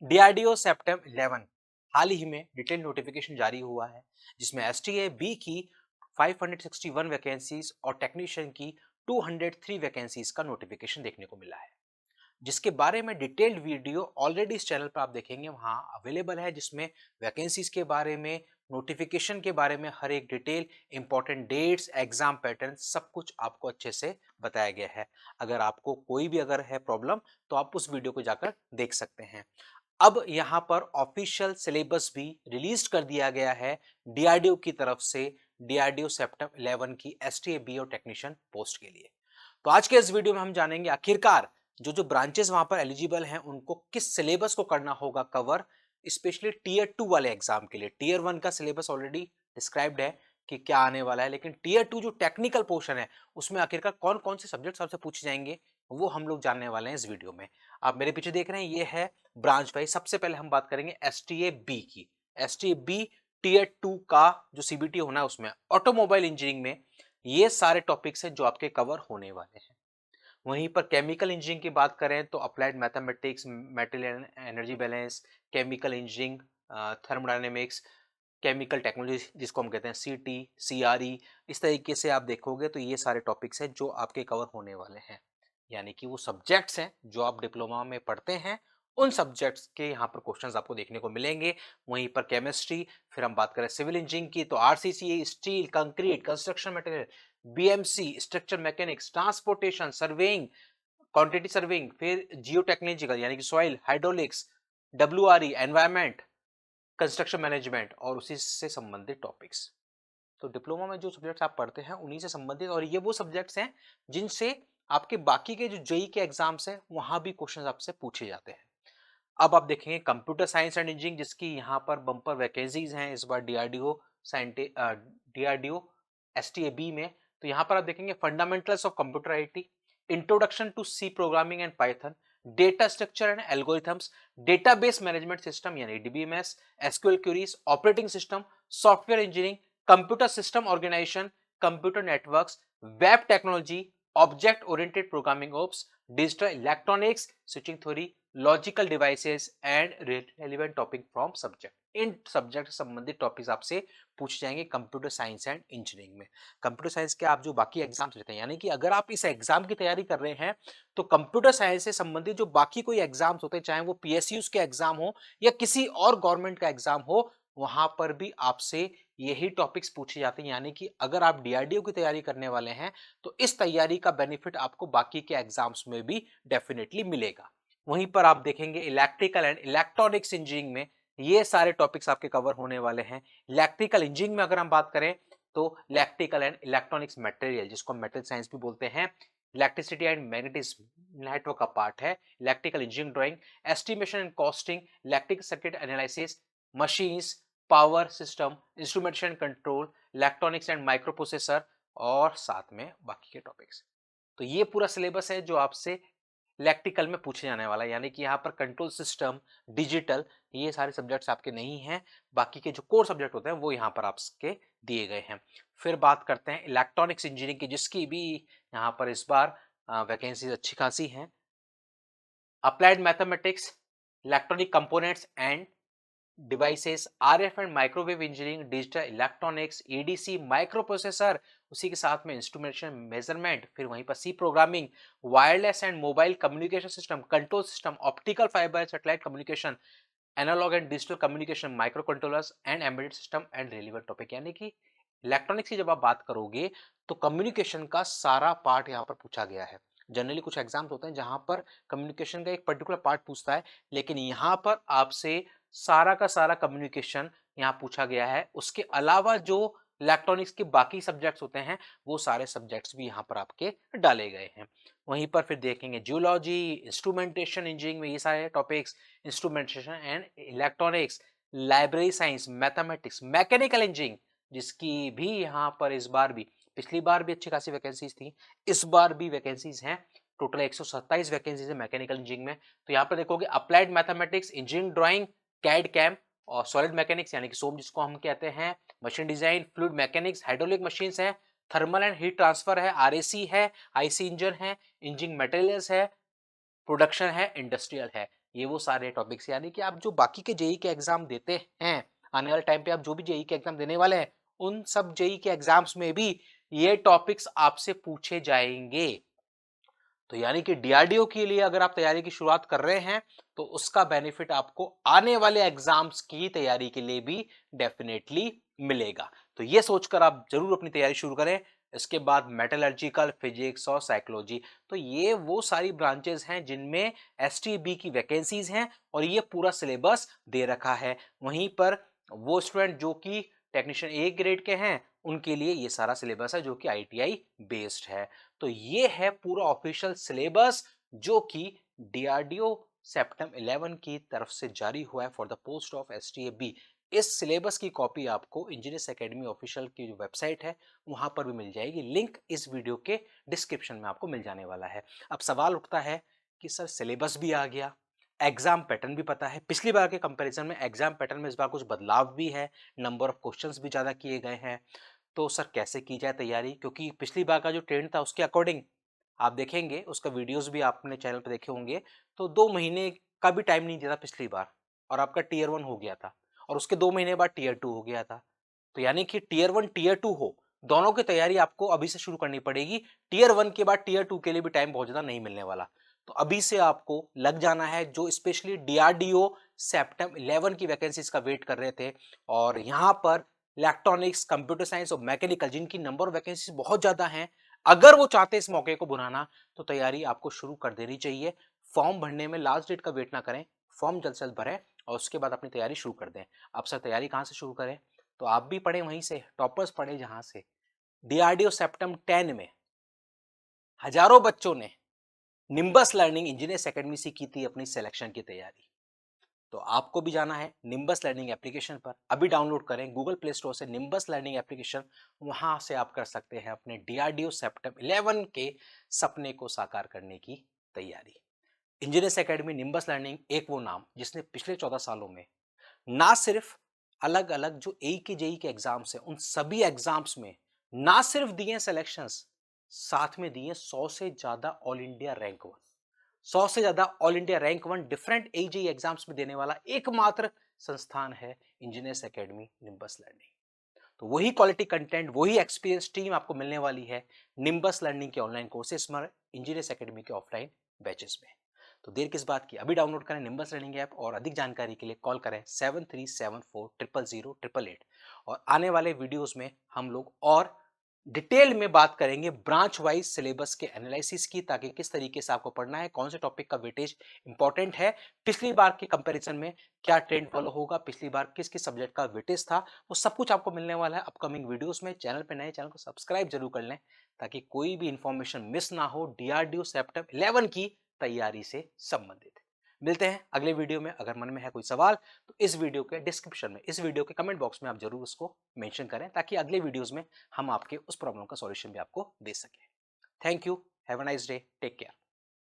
DRDO सेप्टेम 11 हाल ही में detail notification जारी हुआ है जिसमें एसटीए बी की 561 वैकेंसीज और टेक्नीशियन की 203 वैकेंसीज का नोटिफिकेशन देखने को मिला है, जिसके बारे में डिटेल्ड वीडियो ऑलरेडी इस चैनल पर आप देखेंगे वहां अवेलेबल है, जिसमें वैकेंसीज के बारे में, नोटिफिकेशन के बारे में हर एक detail, important dates, exam pattern सब कुछ आपको अच्छे से बताया गया है। अगर आपको कोई भी अगर है प्रॉब्लम तो आप उस वीडियो को जाकर देख सकते हैं। अब यहाँ पर ऑफिशियल सिलेबस भी रिलीज कर दिया गया है डीआरडीओ की तरफ से, डीआरडीओ सेप्टेम 11 की एसटीए बी और टेक्नीशियन पोस्ट के लिए। तो आज के इस वीडियो में हम जानेंगे आखिरकार जो जो ब्रांचेस वहां पर एलिजिबल हैं उनको किस सिलेबस को करना होगा कवर, स्पेशली टीयर 2 वाले एग्जाम के लिए। टीयर 1 का सिलेबस ऑलरेडी डिस्क्राइब्ड है कि क्या आने वाला है, लेकिन टीयर 2 जो टेक्निकल पोर्शन है उसमें आखिरकार कौन कौन से सब्जेक्ट्स आपसे पूछे जाएंगे वो हम लोग जानने वाले हैं इस वीडियो में। आप मेरे पीछे देख रहे हैं ये है ब्रांच वाइज। सबसे पहले हम बात करेंगे एसटीए बी की। एसटीए बी टीयर 2 का जो सीबीटी होना है उसमें ऑटोमोबाइल इंजीनियरिंग में ये सारे टॉपिक्स हैं जो आपके कवर होने वाले हैं। वहीं पर केमिकल इंजीनियरिंग की बात करें तो applied mathematics, material energy balance, chemical engineering, thermodynamics, chemical technology जिसको हम कहते हैं सीटी, सीआरई, इस तरीके से आप देखोगे तो ये सारे टॉपिक्स हैं जो आपके कवर होने वाले हैं। यानी कि वो सब्जेक्ट्स हैं जो आप डिप्लोमा में पढ़ते हैं, उन सब्जेक्ट्स के यहाँ पर क्वेश्चंस आपको देखने को मिलेंगे। वहीं पर केमिस्ट्री, फिर हम बात करें सिविल इंजीनियरिंग की तो RCC, steel, concrete, construction material, BMC, structure mechanics, transportation, surveying, quantity serving, फिर जियो टेक्नोलॉजिकल यानी कि soil, hydraulics, WRE, environment, construction management और उसी से संबंधित टॉपिक्स। तो डिप्लोमा में जो सब्जेक्ट्स आप पढ़ते हैं उन्हीं से संबंधित, और ये वो सब्जेक्ट्स हैं जिनसे आपके बाकी के जो जेई के एग्जाम्स हैं वहां भी क्वेश्चंस आपसे पूछे जाते हैं। अब आप देखेंगे कंप्यूटर साइंस एंड इंजीनियरिंग जिसकी यहाँ पर बम्पर वैकेंसीज हैं इस बार डीआरडीओ साइंटि डीआरडीओ एसटीएबी में। तो यहाँ पर आप देखेंगे fundamentals of computer IT, introduction to C programming and Python, data structure and algorithms, database management system यानी DBMS, SQL queries, operating system, software engineering, computer system organization, computer networks, web technology, object oriented programming OOPs, digital electronics, switching theory, logical devices and relevant topic from subject. इन subject से संबंधित topics आपसे पूछे जाएंगे computer science and engineering में। Computer science के आप जो बाकी एग्जाम्स लेते हैं, यानी कि अगर आप इस एग्जाम की तैयारी कर रहे हैं तो कंप्यूटर साइंस से संबंधित जो बाकी कोई एग्जाम्स होते हैं, चाहे वो पीएसयूज के एग्जाम हो या किसी और गवर्नमेंट का एग्जाम हो, वहां पर भी आपसे यही टॉपिक्स पूछे जाते हैं। यानी कि अगर आप डीआरडीओ की तैयारी करने वाले हैं तो इस तैयारी का बेनिफिट आपको बाकी के एग्जाम्स में भी डेफिनेटली मिलेगा। वहीं पर आप देखेंगे इलेक्ट्रिकल एंड इलेक्ट्रॉनिक्स इंजीनियरिंग में ये सारे टॉपिक्स आपके कवर होने वाले हैं। इलेक्ट्रिकल इंजीनियरिंग में अगर हम बात करें तो इलेक्ट्रिकल एंड इलेक्ट्रॉनिक्स मटेरियल जिसको हम मेटल साइंस भी बोलते हैं, इलेक्ट्रिसिटी एंड मैग्नेटिज्म नेटवर्क का पार्ट है, electrical engineering drawing, estimation and costing, electric circuit analysis, machines, power system, instrumentation control, electronics and micro processor और साथ में बाकी के टॉपिक्स। तो ये पूरा सिलेबस है जो आपसे इलेक्ट्रिकल में पूछे जाने वाला है। यानी कि यहाँ पर कंट्रोल सिस्टम, डिजिटल, ये सारे सब्जेक्ट्स आपके नहीं हैं। बाकी के जो कोर सब्जेक्ट होते हैं वो यहाँ पर आपके दिए गए हैं। फिर बात करते हैं इलेक्ट्रॉनिक्स इंजीनियरिंग की जिसकी भी यहाँ पर इस बार वैकेंसीज अच्छी खासी हैं। Applied mathematics, electronic components and devices, RF and microwave engineering, digital electronics, ADC, microprocessor, उसी के साथ में इंस्ट्रूमेंटेशन मेजरमेंट, फिर वहीं पर C programming, wireless and mobile communication system, control system, optical fibre satellite communication, analogue and digital communication, microcontrollers and embedded system and relevant topic. यानी कि electronics की जब आप बात करोगे तो कम्युनिकेशन का सारा पार्ट यहाँ पर पूछा गया है। जनरली कुछ एग्जाम्स होते हैं जहां पर कम्युनिकेशन का एक पर्टिकुलर पार्ट पूछता है, लेकिन यहाँ पर आपसे सारा का सारा कम्युनिकेशन यहाँ पूछा गया है। उसके अलावा जो इलेक्ट्रॉनिक्स के बाकी सब्जेक्ट्स होते हैं वो सारे सब्जेक्ट्स भी यहाँ पर आपके डाले गए हैं। वहीं पर फिर देखेंगे जियोलॉजी, इंस्ट्रूमेंटेशन इंजीनियरिंग में ये सारे topics, instrumentation and electronics, library science, mathematics, mechanical engineering जिसकी भी यहाँ पर इस बार भी, पिछली बार भी अच्छी खासी वैकेंसीज थी, इस बार भी वैकेंसीज हैं। टोटल 127 वैकेंसीज है मैकेनिकल इंजीनियरिंग में। तो यहाँ पर देखोगे applied mathematics, engineering drawing, CAD CAM और सॉलिड मैकेनिक्स यानी कि सोम जिसको हम कहते हैं, machine design, fluid mechanics, hydraulic machines है, थर्मल एंड हीट ट्रांसफर है, आरएसी है, आईसी इंजन है, इंजीनियरिंग मटेरियल्स है, प्रोडक्शन है, इंडस्ट्रियल है। ये वो सारे टॉपिक्स यानी कि आप जो बाकी के जेईई के एग्जाम देते हैं, आने वाले टाइम पे आप जो भी जेईई के एग्जाम देने वाले हैं, उन सब जेईई के एग्जाम्स में भी ये टॉपिक्स आपसे पूछे जाएंगे। तो यानी कि डीआरडीओ के लिए अगर आप तैयारी की शुरुआत कर रहे हैं तो उसका बेनिफिट आपको आने वाले एग्जाम्स की तैयारी के लिए भी डेफिनेटली मिलेगा। तो ये सोचकर आप जरूर अपनी तैयारी शुरू करें। इसके बाद मेटलर्जिकल, फिजिक्स और साइकोलॉजी, तो ये वो सारी ब्रांचेस हैं जिनमें एसटीबी की वैकेंसीज हैं और ये पूरा सिलेबस दे रखा है। वहीं पर वो स्टूडेंट जो कि टेक्नीशियन ए ग्रेड के हैं उनके लिए ये सारा सिलेबस है जो कि आईटीआई बेस्ड है। तो ये है पूरा ऑफिशियल सिलेबस जो कि डीआरडीओ सेप्टेम 11 की तरफ से जारी हुआ है फॉर द पोस्ट ऑफ एसटीएबी। इस सिलेबस की कॉपी आपको इंजीनियर्स एकेडमी ऑफिशियल की जो वेबसाइट है वहां पर भी मिल जाएगी। लिंक इस वीडियो के डिस्क्रिप्शन में आपको मिल जाने वाला है। अब सवाल उठता है कि सर सिलेबस भी आ गया, एग्जाम पैटर्न भी पता है, पिछली बार के कंपैरिजन में एग्जाम पैटर्न में इस बार कुछ बदलाव भी है, नंबर ऑफ क्वेश्चंस भी ज्यादा किए गए हैं, तो सर कैसे की जाए तैयारी? क्योंकि पिछली बार का जो ट्रेंड था उसके अकॉर्डिंग आप देखेंगे, उसका वीडियोस भी आपने चैनल पर देखे होंगे, तो 2 महीने का भी टाइम नहीं दिया था पिछली बार और आपका टीयर 1 हो गया था और उसके 2 महीने बाद टीयर 2 हो गया था। तो यानी कि टीयर 1 टीयर 2 हो, दोनों की तैयारी आपको अभी से शुरू करनी पड़ेगी। टीयर 1 के बाद टीयर 2 के लिए भी टाइम बहुत ज्यादा नहीं मिलने वाला। तो अभी से आपको लग जाना है, जो स्पेशली डीआरडीओ सेप्टेम 11 की वैकेंसीज का वेट कर रहे थे और यहाँ पर इलेक्ट्रॉनिक्स, कंप्यूटर साइंस और मैकेनिकल जिनकी नंबर ऑफ वैकेंसीज बहुत ज्यादा हैं, अगर वो चाहते इस मौके को बुलाना तो तैयारी आपको शुरू कर देनी चाहिए। फॉर्म भरने में लास्ट डेट का वेट ना करें, फॉर्म जल्द से जल्द भरें और उसके बाद अपनी तैयारी शुरू कर दें। अब सर तैयारी कहाँ से शुरू करें? तो आप भी पढ़े वहीं से, टॉपर्स पढ़े जहां से। डीआरडीओ सेप्टेम 10 में हजारों बच्चों ने निम्बस लर्निंग इंजीनियर्स एकेडमी से की थी अपनी सिलेक्शन की तैयारी। तो आपको भी जाना है निम्बस लर्निंग एप्लीकेशन पर, अभी डाउनलोड करें गूगल प्ले स्टोर से निम्बस लर्निंग एप्लीकेशन। वहां से आप कर सकते हैं अपने डीआरडीओ सेप्टेम 11 के सपने को साकार करने की तैयारी। इंजीनियर्स एकेडमी निम्बस लर्निंग एक वो नाम जिसने पिछले 14 सालों में ना सिर्फ अलग अलग जो ए के जेई के एग्जाम्स हैं उन सभी एग्जाम्स में ना सिर्फ दिए सिलेक्शंस, साथ में दिए 100 से ज्यादा ऑल इंडिया रैंक 1, 100 से ज्यादा all India rank 1 different AJE exams में देने वाला एकमात्र संस्थान है इंजीनियर्स एकेडमी निम्बस लर्निंग। तो वही क्वालिटी कंटेंट, वही एक्सपीरियंस टीम आपको मिलने वाली है निम्बस लर्निंग के ऑनलाइन कोर्सेस में, इंजीनियर्स एकेडमी के ऑफलाइन बैचेस में। तो देर किस बात की, अभी डाउनलोड करें निम्बस लर्निंग ऐप और अधिक जानकारी के लिए कॉल करें 7374000888। और आने वाले वीडियोस में हम लोग और डिटेल में बात करेंगे ब्रांच वाइज सिलेबस के एनालिसिस की, ताकि किस तरीके से आपको पढ़ना है, कौन से टॉपिक का वेटेज इंपॉर्टेंट है, पिछली बार के कंपैरिजन में क्या ट्रेंड फॉलो होगा, पिछली बार किस किस सब्जेक्ट का वेटेज था, वो सब कुछ आपको मिलने वाला है अपकमिंग वीडियोस में। चैनल पे नए, चैनल को सब्सक्राइब जरूर कर लें ताकि कोई भी इंफॉर्मेशन मिस ना हो डीआरडीओ सेप्टेम 11 की तैयारी से संबंधित। मिलते हैं अगले वीडियो में। अगर मन में है कोई सवाल तो इस वीडियो के डिस्क्रिप्शन में, इस वीडियो के कमेंट बॉक्स में आप जरूर उसको मेंशन करें ताकि अगले वीडियोस में हम आपके उस प्रॉब्लम का सॉल्यूशन भी आपको दे सकें। Thank you, have a nice day, take care.